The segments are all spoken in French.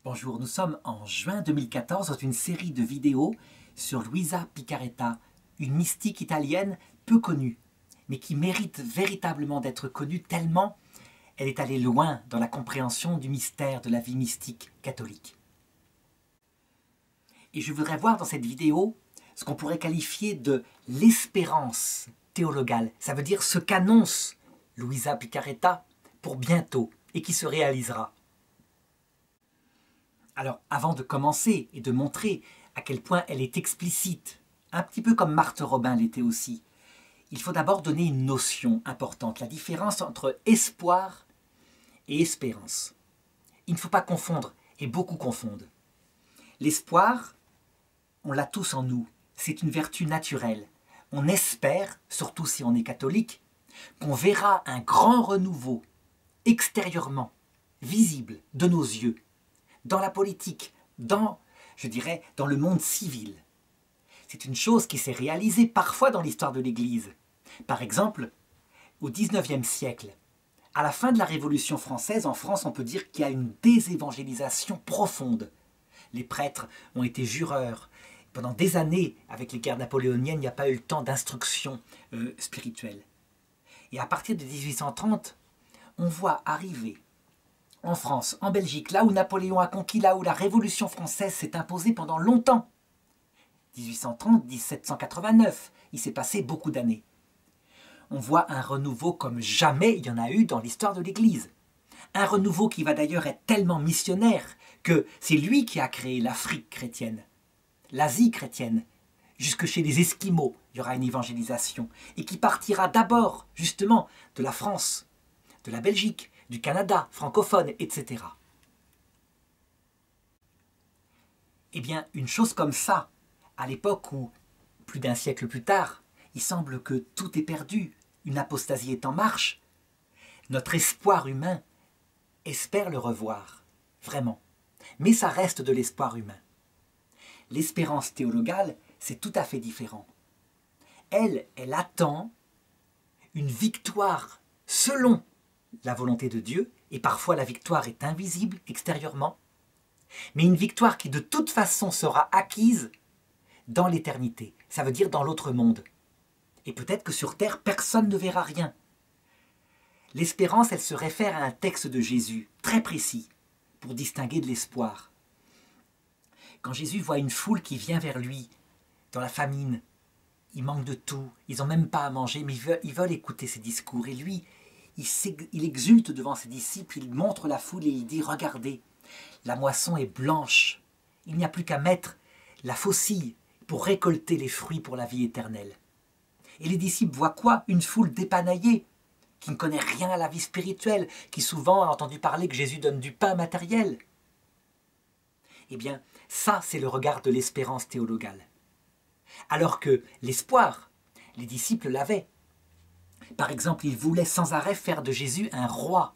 Bonjour, nous sommes en juin 2014 dans une série de vidéos sur Luisa Picaretta, une mystique italienne peu connue, mais qui mérite véritablement d'être connue tellement elle est allée loin dans la compréhension du mystère de la vie mystique catholique. Et je voudrais voir dans cette vidéo ce qu'on pourrait qualifier de l'espérance théologale. Ça veut dire ce qu'annonce Luisa Picaretta pour bientôt et qui se réalisera. Alors, avant de commencer et de montrer à quel point elle est explicite, un petit peu comme Marthe Robin l'était aussi, il faut d'abord donner une notion importante, la différence entre espoir et espérance. Il ne faut pas confondre, et beaucoup confondent. L'espoir, on l'a tous en nous, c'est une vertu naturelle. On espère, surtout si on est catholique, qu'on verra un grand renouveau, extérieurement, visible, de nos yeux, dans la politique, dans le monde civil. C'est une chose qui s'est réalisée parfois dans l'histoire de l'Église. Par exemple, au XIXe siècle, à la fin de la Révolution française, en France, on peut dire qu'il y a une désévangélisation profonde. Les prêtres ont été jureurs. Pendant des années, avec les guerres napoléoniennes, il n'y a pas eu le temps d'instruction spirituelle. Et à partir de 1830, on voit arriver en France, en Belgique, là où Napoléon a conquis, là où la Révolution française s'est imposée pendant longtemps. 1830, 1789, il s'est passé beaucoup d'années. On voit un renouveau comme jamais il y en a eu dans l'histoire de l'Église. Un renouveau qui va d'ailleurs être tellement missionnaire que c'est lui qui a créé l'Afrique chrétienne, l'Asie chrétienne. Jusque chez les Esquimaux, il y aura une évangélisation et qui partira d'abord, justement, de la France, de la Belgique, du Canada, francophone, etc. Eh bien, une chose comme ça, à l'époque où, plus d'un siècle plus tard, il semble que tout est perdu, une apostasie est en marche, notre espoir humain espère le revoir, vraiment. Mais ça reste de l'espoir humain. L'espérance théologale, c'est tout à fait différent. Elle attend une victoire selon la volonté de Dieu, et parfois la victoire est invisible extérieurement, mais une victoire qui de toute façon sera acquise dans l'éternité, ça veut dire dans l'autre monde. Et peut-être que sur terre, personne ne verra rien. L'espérance, elle se réfère à un texte de Jésus, très précis, pour distinguer de l'espoir. Quand Jésus voit une foule qui vient vers lui, dans la famine, ils manquent de tout, ils n'ont même pas à manger, mais ils veulent écouter ses discours, et lui, il exulte devant ses disciples, il montre la foule et il dit « Regardez, la moisson est blanche, il n'y a plus qu'à mettre la faucille pour récolter les fruits pour la vie éternelle. » Et les disciples voient quoi? Une foule dépanaillée, qui ne connaît rien à la vie spirituelle, qui souvent a entendu parler que Jésus donne du pain matériel. Eh bien, ça c'est le regard de l'espérance théologale. Alors que l'espoir, les disciples l'avaient. Par exemple, ils voulaient sans arrêt faire de Jésus un roi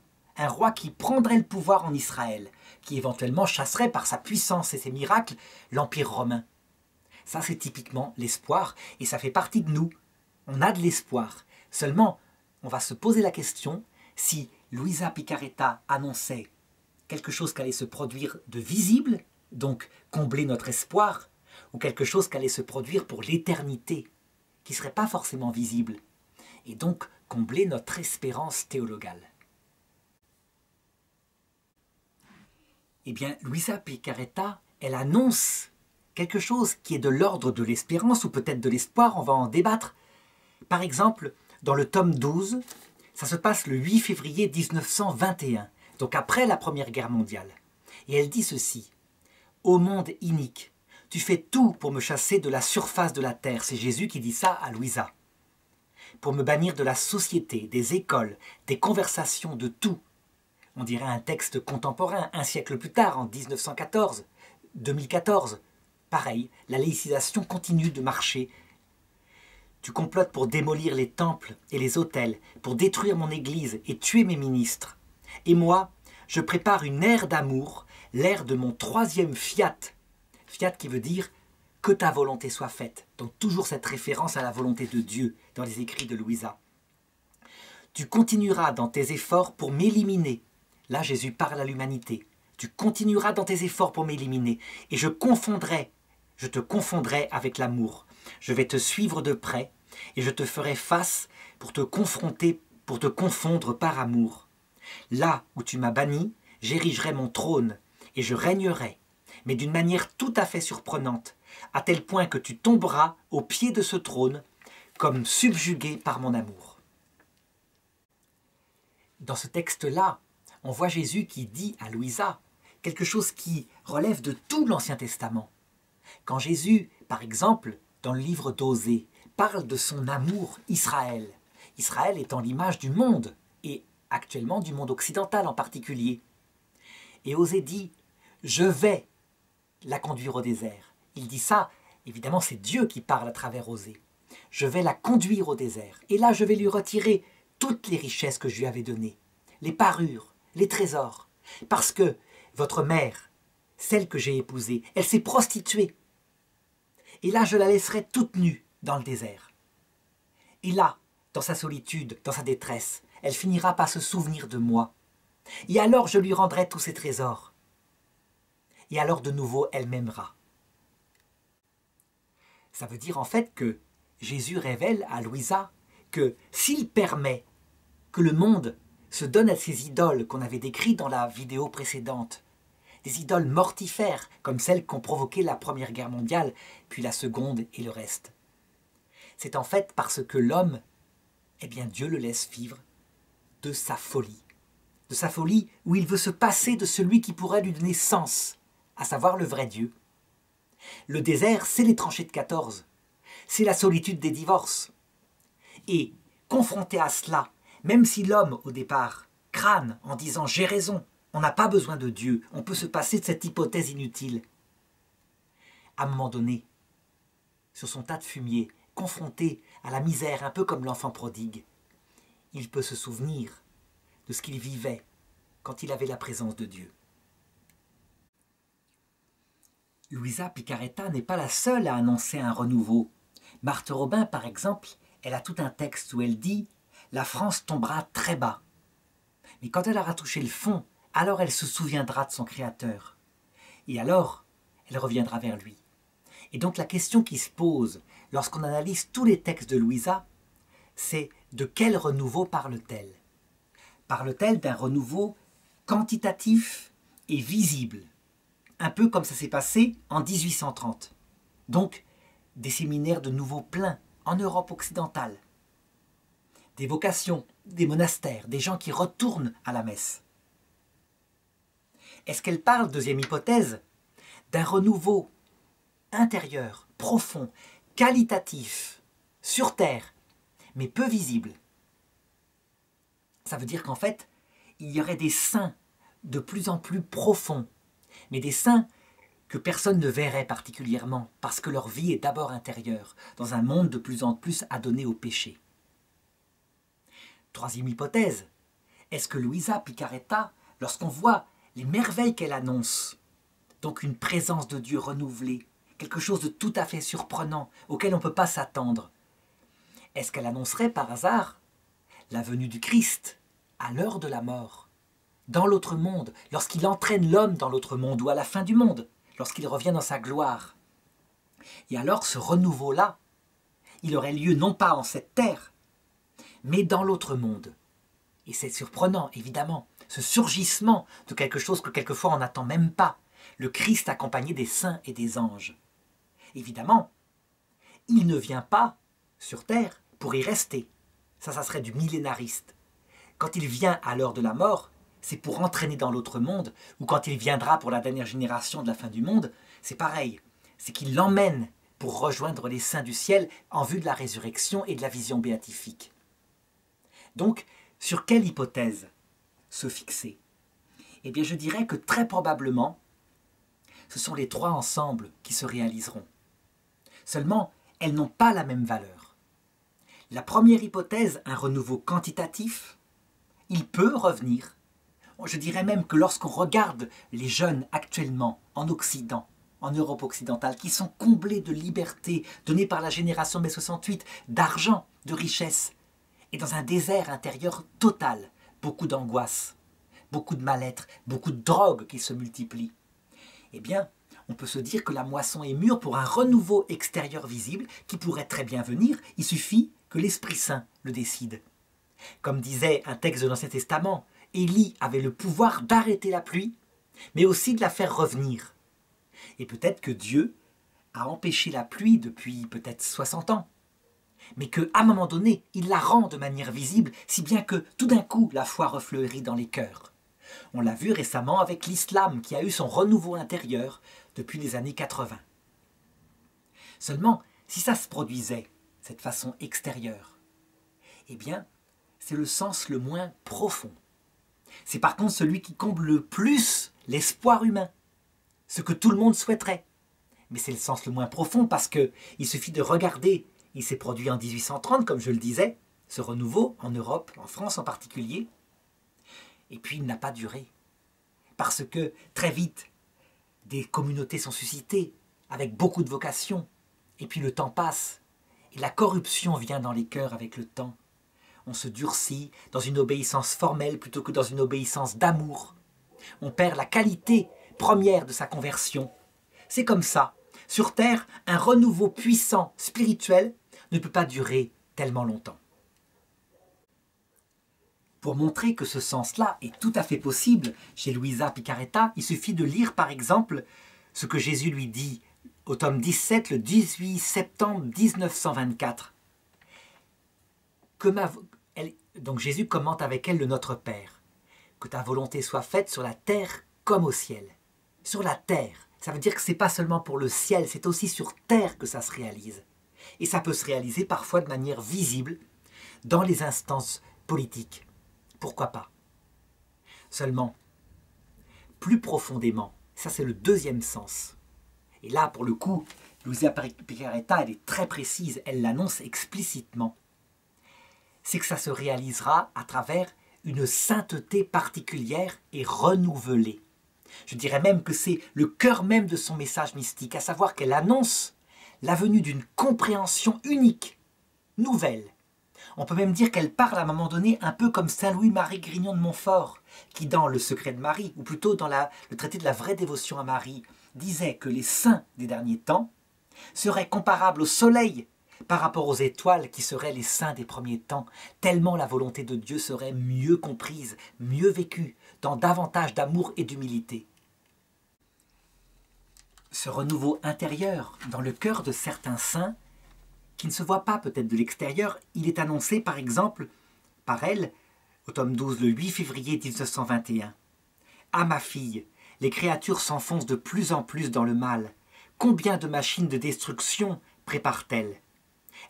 qui prendrait le pouvoir en Israël, qui éventuellement chasserait par sa puissance et ses miracles l'Empire romain. Ça, c'est typiquement l'espoir, et ça fait partie de nous. On a de l'espoir. Seulement, on va se poser la question si Luisa Picaretta annonçait quelque chose qui allait se produire de visible, donc combler notre espoir, ou quelque chose qui allait se produire pour l'éternité, qui ne serait pas forcément visible, et donc combler notre espérance théologale. Eh bien, Luisa Picaretta, elle annonce quelque chose qui est de l'ordre de l'espérance, ou peut-être de l'espoir, on va en débattre. Par exemple, dans le tome 12, ça se passe le 8 février 1921, donc après la Première Guerre mondiale. Et elle dit ceci: « Ô monde inique, tu fais tout pour me chasser de la surface de la terre. » C'est Jésus qui dit ça à Luisa. « Pour me bannir de la société, des écoles, des conversations, de tout. » On dirait un texte contemporain, un siècle plus tard, en 1914, 2014. Pareil, la laïcisation continue de marcher. Tu complotes pour démolir les temples et les autels, pour détruire mon église et tuer mes ministres. Et moi, je prépare une ère d'amour, l'ère de mon troisième fiat. Fiat qui veut dire que ta volonté soit faite. Donc toujours cette référence à la volonté de Dieu dans les écrits de Luisa. Tu continueras dans tes efforts pour m'éliminer. Là, Jésus parle à l'humanité. Tu continueras dans tes efforts pour m'éliminer et je te confondrai avec l'amour. Je vais te suivre de près et je te ferai face pour te confronter, pour te confondre par amour. Là où tu m'as banni, j'érigerai mon trône et je régnerai, mais d'une manière tout à fait surprenante, à tel point que tu tomberas au pied de ce trône comme subjugué par mon amour. Dans ce texte-là, on voit Jésus qui dit à Louisa quelque chose qui relève de tout l'Ancien Testament. Quand Jésus, par exemple, dans le livre d'Osée, parle de son amour Israël, Israël étant l'image du monde, et actuellement du monde occidental en particulier. Et Osée dit « Je vais la conduire au désert ». Il dit ça, évidemment c'est Dieu qui parle à travers Osée. « Je vais la conduire au désert, et là je vais lui retirer toutes les richesses que je lui avais données, les parures, les trésors, parce que votre mère, celle que j'ai épousée, elle s'est prostituée. Et là, je la laisserai toute nue dans le désert. Et là, dans sa solitude, dans sa détresse, elle finira par se souvenir de moi. Et alors, je lui rendrai tous ses trésors. Et alors, de nouveau, elle m'aimera. » Ça veut dire en fait que Jésus révèle à Louisa que s'il permet que le monde se donne à ces idoles qu'on avait décrites dans la vidéo précédente, des idoles mortifères comme celles qu'ont provoqué la Première Guerre mondiale, puis la Seconde et le reste. C'est en fait parce que l'homme, eh bien Dieu le laisse vivre de sa folie où il veut se passer de celui qui pourrait lui donner sens, à savoir le vrai Dieu. Le désert, c'est les tranchées de 14, c'est la solitude des divorces. Et confronté à cela, même si l'homme, au départ, crâne en disant « j'ai raison », on n'a pas besoin de Dieu, on peut se passer de cette hypothèse inutile. À un moment donné, sur son tas de fumier, confronté à la misère, un peu comme l'enfant prodigue, il peut se souvenir de ce qu'il vivait quand il avait la présence de Dieu. Luisa Picaretta n'est pas la seule à annoncer un renouveau. Marthe Robin, par exemple, elle a tout un texte où elle dit « La France tombera très bas ». Mais quand elle aura touché le fond, alors elle se souviendra de son Créateur. Et alors, elle reviendra vers lui. Et donc la question qui se pose lorsqu'on analyse tous les textes de Louisa, c'est de quel renouveau parle-t-elle? Parle-t-elle d'un renouveau quantitatif et visible, un peu comme ça s'est passé en 1830. Donc, des séminaires de nouveau pleins en Europe occidentale, des vocations, des monastères, des gens qui retournent à la messe. Est-ce qu'elle parle, deuxième hypothèse, d'un renouveau intérieur, profond, qualitatif, sur terre, mais peu visible? Ça veut dire qu'en fait, il y aurait des saints de plus en plus profonds, mais des saints que personne ne verrait particulièrement, parce que leur vie est d'abord intérieure, dans un monde de plus en plus adonné au péché. Troisième hypothèse, est-ce que Luisa Picaretta, lorsqu'on voit les merveilles qu'elle annonce, donc une présence de Dieu renouvelée, quelque chose de tout à fait surprenant, auquel on ne peut pas s'attendre, est-ce qu'elle annoncerait par hasard la venue du Christ à l'heure de la mort, dans l'autre monde, lorsqu'il entraîne l'homme dans l'autre monde, ou à la fin du monde, lorsqu'il revient dans sa gloire? Et alors ce renouveau-là, il aurait lieu non pas en cette terre, mais dans l'autre monde. Et c'est surprenant, évidemment, ce surgissement de quelque chose que quelquefois on n'attend même pas, le Christ accompagné des saints et des anges. Évidemment, il ne vient pas sur terre pour y rester. Ça serait du millénariste. Quand il vient à l'heure de la mort, c'est pour entraîner dans l'autre monde, ou quand il viendra pour la dernière génération de la fin du monde, c'est pareil. C'est qu'il l'emmène pour rejoindre les saints du ciel en vue de la résurrection et de la vision béatifique. Donc, sur quelle hypothèse se fixer? Eh bien, je dirais que très probablement, ce sont les trois ensemble qui se réaliseront. Seulement, elles n'ont pas la même valeur. La première hypothèse, un renouveau quantitatif, il peut revenir. Je dirais même que lorsqu'on regarde les jeunes actuellement en Occident, en Europe occidentale, qui sont comblés de liberté donnée par la génération mai 68, d'argent, de richesse, et dans un désert intérieur total, beaucoup d'angoisse, beaucoup de mal-être, beaucoup de drogue qui se multiplient. Eh bien, on peut se dire que la moisson est mûre pour un renouveau extérieur visible qui pourrait très bien venir, il suffit que l'Esprit Saint le décide. Comme disait un texte de l'Ancien Testament, Élie avait le pouvoir d'arrêter la pluie, mais aussi de la faire revenir. Et peut-être que Dieu a empêché la pluie depuis peut-être 60 ans, mais qu'à un moment donné, il la rend de manière visible, si bien que tout d'un coup, la foi refleurit dans les cœurs. On l'a vu récemment avec l'islam qui a eu son renouveau intérieur depuis les années 80. Seulement, si ça se produisait, cette façon extérieure, eh bien, c'est le sens le moins profond. C'est par contre celui qui comble le plus l'espoir humain, ce que tout le monde souhaiterait. Mais c'est le sens le moins profond parce qu'il suffit de regarder, il s'est produit en 1830, comme je le disais, ce renouveau en Europe, en France en particulier, et puis il n'a pas duré. Parce que très vite, des communautés sont suscitées, avec beaucoup de vocations, et puis le temps passe, et la corruption vient dans les cœurs avec le temps. On se durcit dans une obéissance formelle plutôt que dans une obéissance d'amour. On perd la qualité première de sa conversion. C'est comme ça. Sur Terre, un renouveau puissant, spirituel, ne peut pas durer tellement longtemps. Pour montrer que ce sens-là est tout à fait possible chez Luisa Picaretta, il suffit de lire par exemple ce que Jésus lui dit au tome 17, le 18 septembre 1924. Donc Jésus commente avec elle le Notre Père. Que ta volonté soit faite sur la terre comme au ciel. Sur la terre, ça veut dire que ce n'est pas seulement pour le ciel, c'est aussi sur terre que ça se réalise. Et ça peut se réaliser parfois de manière visible dans les instances politiques. Pourquoi pas? Seulement, plus profondément, ça c'est le deuxième sens. Et là, pour le coup, Luisa Picaretta, elle est très précise, elle l'annonce explicitement. C'est que ça se réalisera à travers une sainteté particulière et renouvelée. Je dirais même que c'est le cœur même de son message mystique, à savoir qu'elle annonce la venue d'une compréhension unique, nouvelle. On peut même dire qu'elle parle à un moment donné un peu comme Saint Louis-Marie Grignon de Montfort, qui dans Le Secret de Marie, ou plutôt dans le traité de la vraie dévotion à Marie, disait que les saints des derniers temps seraient comparables au soleil par rapport aux étoiles qui seraient les saints des premiers temps, tellement la volonté de Dieu serait mieux comprise, mieux vécue, dans davantage d'amour et d'humilité. Ce renouveau intérieur dans le cœur de certains saints, qui ne se voit pas peut-être de l'extérieur, il est annoncé par exemple par elle, au tome 12, le 8 février 1921. « Ah ma fille, les créatures s'enfoncent de plus en plus dans le mal. Combien de machines de destruction préparent-elles ?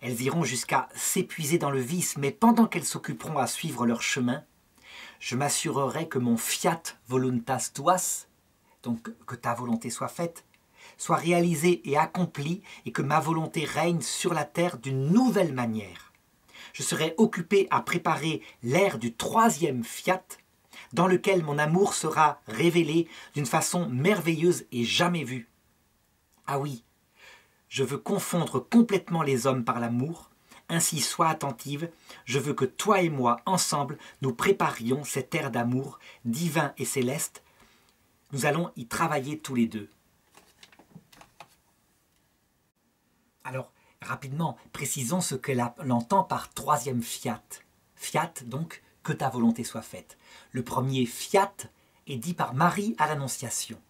Elles iront jusqu'à s'épuiser dans le vice, mais pendant qu'elles s'occuperont à suivre leur chemin, je m'assurerai que mon fiat voluntas tuas, donc que ta volonté soit faite, soit réalisée et accomplie, et que ma volonté règne sur la terre d'une nouvelle manière. Je serai occupé à préparer l'ère du troisième fiat, dans lequel mon amour sera révélé d'une façon merveilleuse et jamais vue. Ah oui, je veux confondre complètement les hommes par l'amour, ainsi sois attentive, je veux que toi et moi, ensemble, nous préparions cette ère d'amour divin et céleste. Nous allons y travailler tous les deux. Alors, rapidement, précisons ce qu'elle entend par troisième fiat. Fiat, donc, que ta volonté soit faite. Le premier fiat est dit par Marie à l'Annonciation.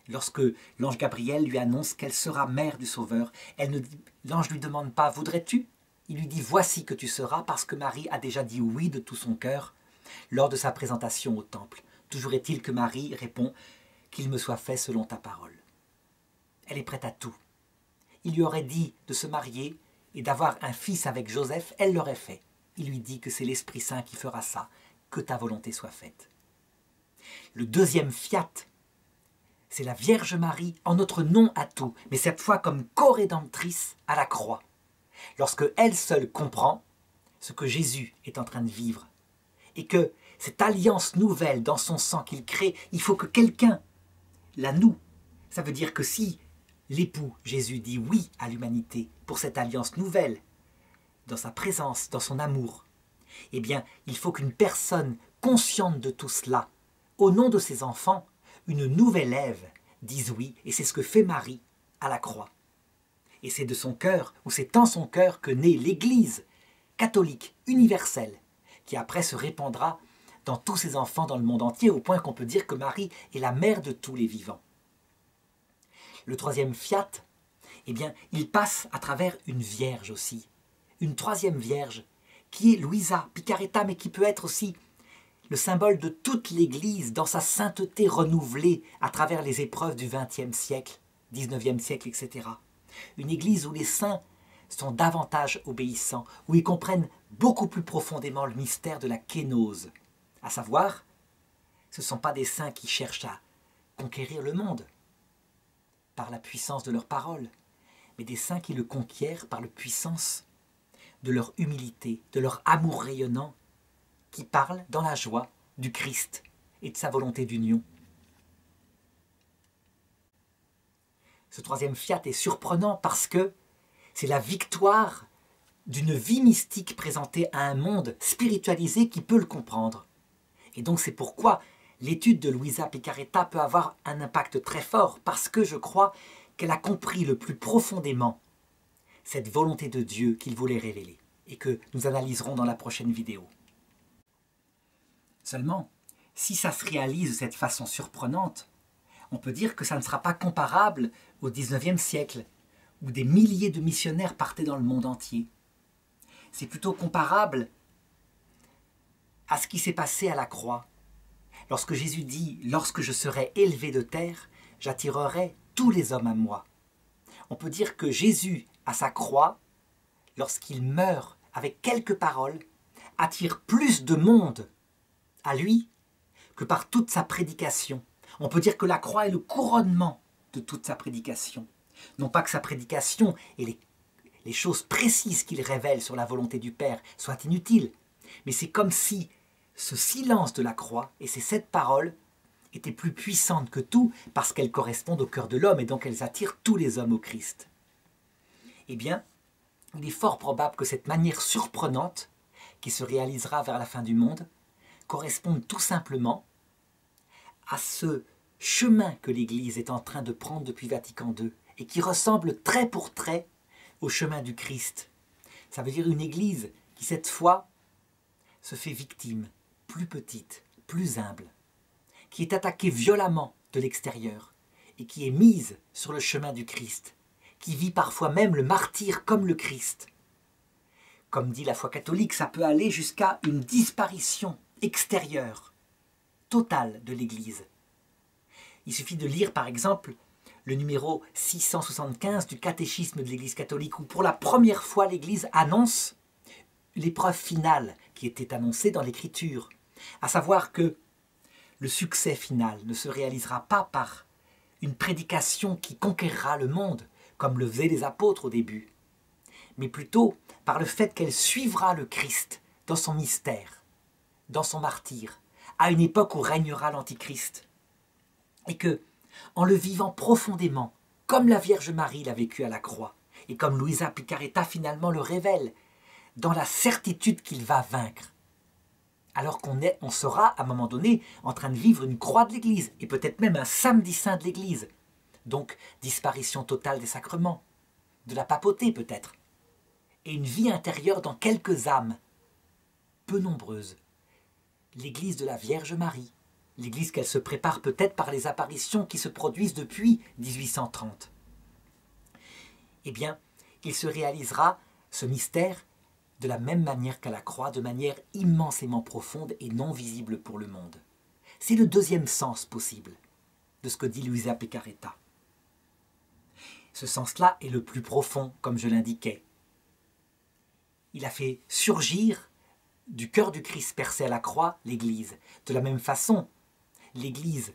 Lorsque l'ange Gabriel lui annonce qu'elle sera mère du Sauveur, l'ange ne lui demande pas « voudrais-tu » Il lui dit « voici que tu seras » parce que Marie a déjà dit oui de tout son cœur lors de sa présentation au temple. Toujours est-il que Marie répond « qu'il me soit fait selon ta parole ». Elle est prête à tout. Il lui aurait dit de se marier et d'avoir un fils avec Joseph, elle l'aurait fait. Il lui dit que c'est l'Esprit Saint qui fera ça, que ta volonté soit faite. Le deuxième fiat, c'est la Vierge Marie en notre nom à tout, mais cette fois comme co-rédemptrice à la croix. Lorsque elle seule comprend ce que Jésus est en train de vivre et que cette alliance nouvelle dans son sang qu'il crée, il faut que quelqu'un la noue. Ça veut dire que si l'époux Jésus dit oui à l'humanité pour cette alliance nouvelle, dans sa présence, dans son amour, eh bien, il faut qu'une personne consciente de tout cela au nom de ses enfants, une nouvelle Ève dise oui, et c'est ce que fait Marie à la croix. Et c'est de son cœur, ou c'est en son cœur que naît l'Église catholique universelle, qui après se répandra dans tous ses enfants dans le monde entier, au point qu'on peut dire que Marie est la mère de tous les vivants. Le troisième fiat, eh bien, il passe à travers une vierge aussi, une troisième vierge, qui est Luisa Picaretta, mais qui peut être aussi le symbole de toute l'Église dans sa sainteté renouvelée à travers les épreuves du XXe siècle, XIXe siècle, etc. Une Église où les saints sont davantage obéissants, où ils comprennent beaucoup plus profondément le mystère de la kénose. À savoir, ce ne sont pas des saints qui cherchent à conquérir le monde par la puissance de leurs paroles, mais des saints qui le conquièrent par la puissance de leur humilité, de leur amour rayonnant, qui parlent dans la joie du Christ et de sa volonté d'union. Ce troisième fiat est surprenant parce que c'est la victoire d'une vie mystique présentée à un monde spiritualisé qui peut le comprendre. Et donc c'est pourquoi l'étude de Luisa Picaretta peut avoir un impact très fort, parce que je crois qu'elle a compris le plus profondément cette volonté de Dieu qu'il voulait révéler, et que nous analyserons dans la prochaine vidéo. Seulement, si ça se réalise de cette façon surprenante, on peut dire que ça ne sera pas comparable au XIXe siècle, où des milliers de missionnaires partaient dans le monde entier. C'est plutôt comparable à ce qui s'est passé à la croix, lorsque Jésus dit « Lorsque je serai élevé de terre, j'attirerai tous les hommes à moi ». On peut dire que Jésus, à sa croix, lorsqu'il meurt avec quelques paroles, attire plus de monde à lui que par toute sa prédication. On peut dire que la croix est le couronnement de toute sa prédication. Non pas que sa prédication et les choses précises qu'il révèle sur la volonté du Père soient inutiles, mais c'est comme si ce silence de la croix et ces 7 paroles étaient plus puissantes que tout parce qu'elles correspondent au cœur de l'homme et donc elles attirent tous les hommes au Christ. Eh bien, il est fort probable que cette manière surprenante qui se réalisera vers la fin du monde corresponde tout simplement à ce chemin que l'Église est en train de prendre depuis Vatican II et qui ressemble trait pour trait au chemin du Christ. Ça veut dire une Église qui, cette fois, se fait victime, plus petite, plus humble, qui est attaquée violemment de l'extérieur et qui est mise sur le chemin du Christ, qui vit parfois même le martyre comme le Christ. Comme dit la foi catholique, ça peut aller jusqu'à une disparition extérieure, totale de l'Église. Il suffit de lire par exemple le numéro 675 du catéchisme de l'Église catholique, où pour la première fois l'Église annonce l'épreuve finale qui était annoncée dans l'Écriture, à savoir que le succès final ne se réalisera pas par une prédication qui conquérera le monde, comme le faisaient les apôtres au début, mais plutôt par le fait qu'elle suivra le Christ dans son mystère, dans son martyre, à une époque où régnera l'Antichrist. Et que, en le vivant profondément, comme la Vierge Marie l'a vécu à la croix, et comme Luisa Picaretta finalement le révèle, dans la certitude qu'il va vaincre, alors on sera à un moment donné en train de vivre une croix de l'Église, et peut-être même un samedi saint de l'Église, donc disparition totale des sacrements, de la papauté peut-être, et une vie intérieure dans quelques âmes, peu nombreuses, l'Église de la Vierge Marie, l'Église qu'elle se prépare peut-être par les apparitions qui se produisent depuis 1830. Eh bien, il se réalisera ce mystère de la même manière qu'à la croix, de manière immensément profonde et non visible pour le monde. C'est le deuxième sens possible de ce que dit Luisa Picaretta. Ce sens-là est le plus profond, comme je l'indiquais. Il a fait surgir du cœur du Christ percé à la croix l'Église. De la même façon, l'Église,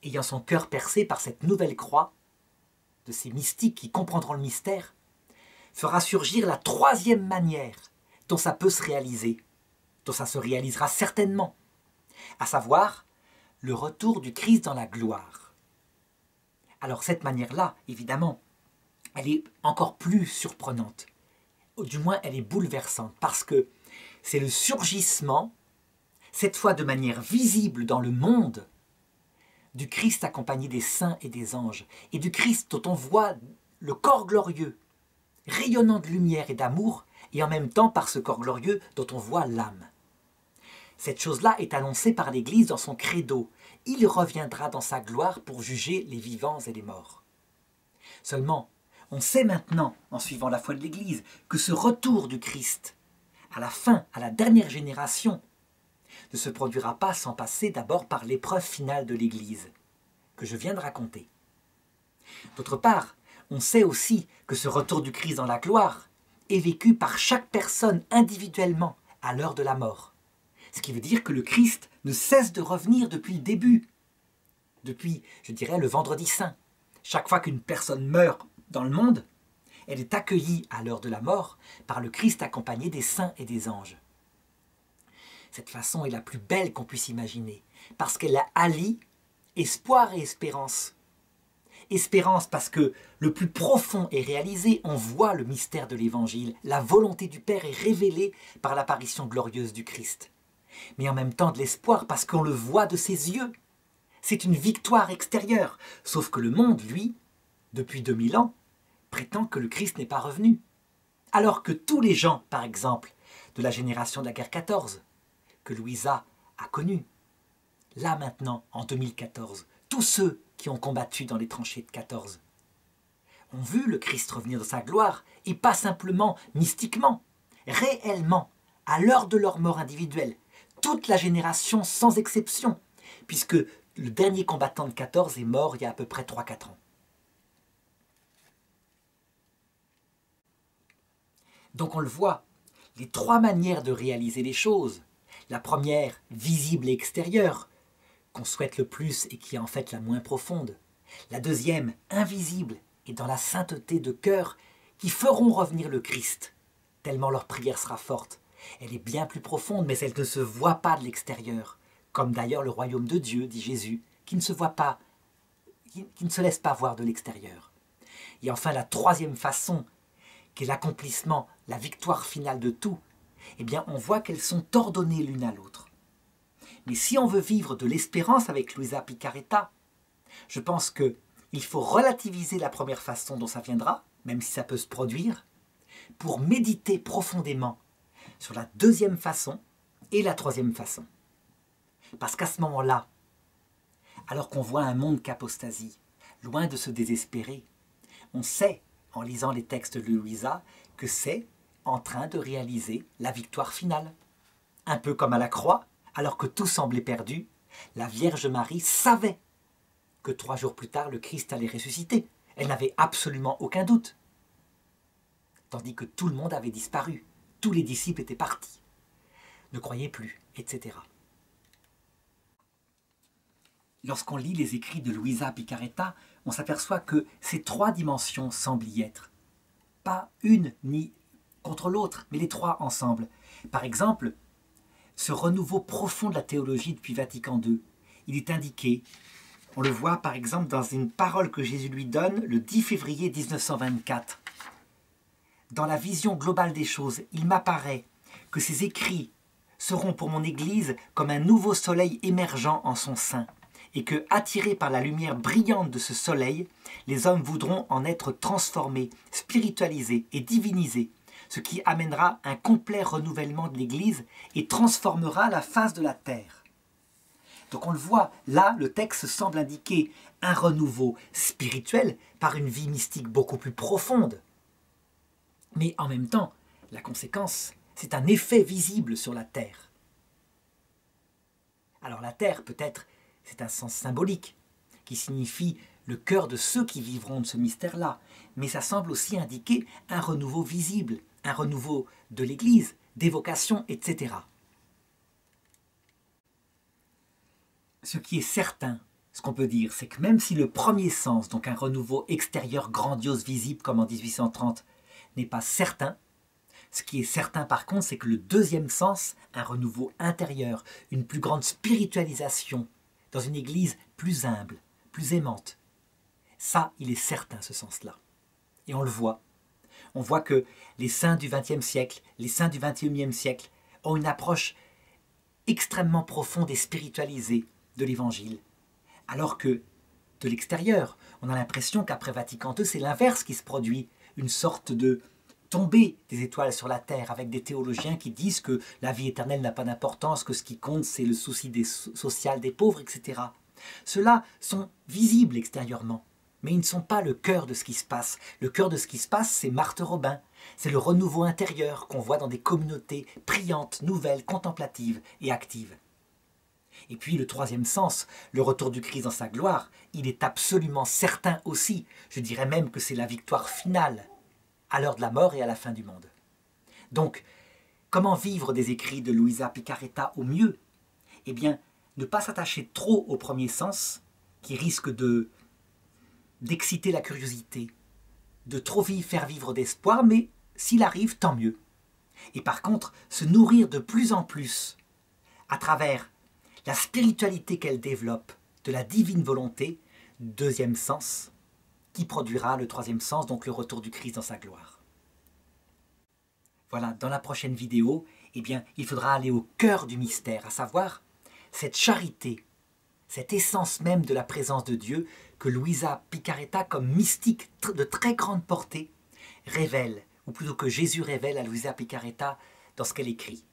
ayant son cœur percé par cette nouvelle croix, de ces mystiques qui comprendront le mystère, fera surgir la troisième manière dont ça peut se réaliser, dont ça se réalisera certainement, à savoir le retour du Christ dans la gloire. Alors cette manière-là, évidemment, elle est encore plus surprenante, du moins elle est bouleversante, parce que c'est le surgissement, cette fois de manière visible dans le monde, du Christ accompagné des saints et des anges, et du Christ dont on voit le corps glorieux, rayonnant de lumière et d'amour, et en même temps par ce corps glorieux dont on voit l'âme. Cette chose-là est annoncée par l'Église dans son credo. Il reviendra dans sa gloire pour juger les vivants et les morts. Seulement, on sait maintenant, en suivant la foi de l'Église, que ce retour du Christ, à la fin, à la dernière génération, ne se produira pas sans passer d'abord par l'épreuve finale de l'Église, que je viens de raconter. D'autre part, on sait aussi que ce retour du Christ dans la gloire est vécu par chaque personne individuellement à l'heure de la mort. Ce qui veut dire que le Christ ne cesse de revenir depuis le début, depuis, je dirais, le vendredi saint. Chaque fois qu'une personne meurt dans le monde, elle est accueillie à l'heure de la mort par le Christ accompagné des saints et des anges. Cette façon est la plus belle qu'on puisse imaginer, parce qu'elle allie espoir et espérance. Espérance parce que le plus profond est réalisé, on voit le mystère de l'Évangile, la volonté du Père est révélée par l'apparition glorieuse du Christ. Mais en même temps de l'espoir parce qu'on le voit de ses yeux. C'est une victoire extérieure, sauf que le monde, lui, depuis 2000 ans, prétend que le Christ n'est pas revenu. Alors que tous les gens, par exemple, de la génération de la guerre 14, que Louisa a connue, là maintenant, en 2014, tous ceux qui ont combattu dans les tranchées de 14 ont vu le Christ revenir de sa gloire, et pas simplement mystiquement, réellement, à l'heure de leur mort individuelle, toute la génération sans exception, puisque le dernier combattant de 14 est mort il y a à peu près 3-4 ans. Donc on le voit, les trois manières de réaliser les choses. La première, visible et extérieure, qu'on souhaite le plus et qui est en fait la moins profonde. La deuxième, invisible et dans la sainteté de cœur, qui feront revenir le Christ, tellement leur prière sera forte. Elle est bien plus profonde, mais elle ne se voit pas de l'extérieur, comme d'ailleurs le royaume de Dieu, dit Jésus, qui ne se voit pas, qui ne se laisse pas voir de l'extérieur. Et enfin, la troisième façon, qui est l'accomplissement, la victoire finale de tout, eh bien, on voit qu'elles sont ordonnées l'une à l'autre. Mais si on veut vivre de l'espérance avec Luisa Picarretta, je pense qu'il faut relativiser la première façon dont ça viendra, même si ça peut se produire, pour méditer profondément sur la deuxième façon et la troisième façon. Parce qu'à ce moment-là, alors qu'on voit un monde qu'apostasie, loin de se désespérer, on sait, en lisant les textes de Louisa, que c'est en train de réaliser la victoire finale. Un peu comme à la croix, alors que tout semblait perdu, la Vierge Marie savait que 3 jours plus tard, le Christ allait ressusciter. Elle n'avait absolument aucun doute. Tandis que tout le monde avait disparu. Tous les disciples étaient partis. Ne croyaient plus, etc. Lorsqu'on lit les écrits de Luisa Picarretta, on s'aperçoit que ces 3 dimensions semblent y être. Pas une ni contre l'autre, mais les 3 ensemble. Par exemple, ce renouveau profond de la théologie depuis Vatican II, il est indiqué, on le voit par exemple dans une parole que Jésus lui donne le 10 février 1924. Dans la vision globale des choses, il m'apparaît que ces écrits seront pour mon Église comme un nouveau soleil émergeant en son sein, et que, attirés par la lumière brillante de ce soleil, les hommes voudront en être transformés, spiritualisés et divinisés, ce qui amènera un complet renouvellement de l'Église et transformera la face de la terre. Donc on le voit, là, le texte semble indiquer un renouveau spirituel par une vie mystique beaucoup plus profonde. Mais en même temps, la conséquence, c'est un effet visible sur la terre. Alors la terre, peut-être, c'est un sens symbolique, qui signifie le cœur de ceux qui vivront de ce mystère-là. Mais ça semble aussi indiquer un renouveau visible, un renouveau de l'Église, des vocations, etc. Ce qui est certain, ce qu'on peut dire, c'est que même si le premier sens, donc un renouveau extérieur grandiose, visible comme en 1830, n'est pas certain, ce qui est certain par contre, c'est que le deuxième sens, un renouveau intérieur, une plus grande spiritualisation, dans une Église plus humble, plus aimante, ça, il est certain, ce sens-là. Et on le voit. On voit que les saints du XXe siècle, les saints du XXIe siècle ont une approche extrêmement profonde et spiritualisée de l'Évangile, Alors que, de l'extérieur, on a l'impression qu'après Vatican II, c'est l'inverse qui se produit, une sorte de tombée des étoiles sur la Terre, avec des théologiens qui disent que la vie éternelle n'a pas d'importance, que ce qui compte, c'est le souci social des pauvres, etc. Ceux-là sont visibles extérieurement, mais ils ne sont pas le cœur de ce qui se passe. Le cœur de ce qui se passe, c'est Marthe Robin. C'est le renouveau intérieur qu'on voit dans des communautés priantes, nouvelles, contemplatives et actives. Et puis le troisième sens, le retour du Christ dans sa gloire, il est absolument certain aussi. Je dirais même que c'est la victoire finale, à l'heure de la mort et à la fin du monde. Donc, comment vivre des écrits de Luisa Picarreta au mieux? Eh bien, ne pas s'attacher trop au premier sens, qui risque d'exciter la curiosité, de trop faire vivre d'espoir, mais s'il arrive, tant mieux. Et par contre, se nourrir de plus en plus, à travers la spiritualité qu'elle développe, de la divine volonté, deuxième sens, qui produira le troisième sens, donc le retour du Christ dans sa gloire. Voilà, dans la prochaine vidéo, eh bien, il faudra aller au cœur du mystère, à savoir cette charité, cette essence même de la présence de Dieu que Luisa Picarreta, comme mystique de très grande portée, révèle, ou plutôt que Jésus révèle à Luisa Picarreta dans ce qu'elle écrit.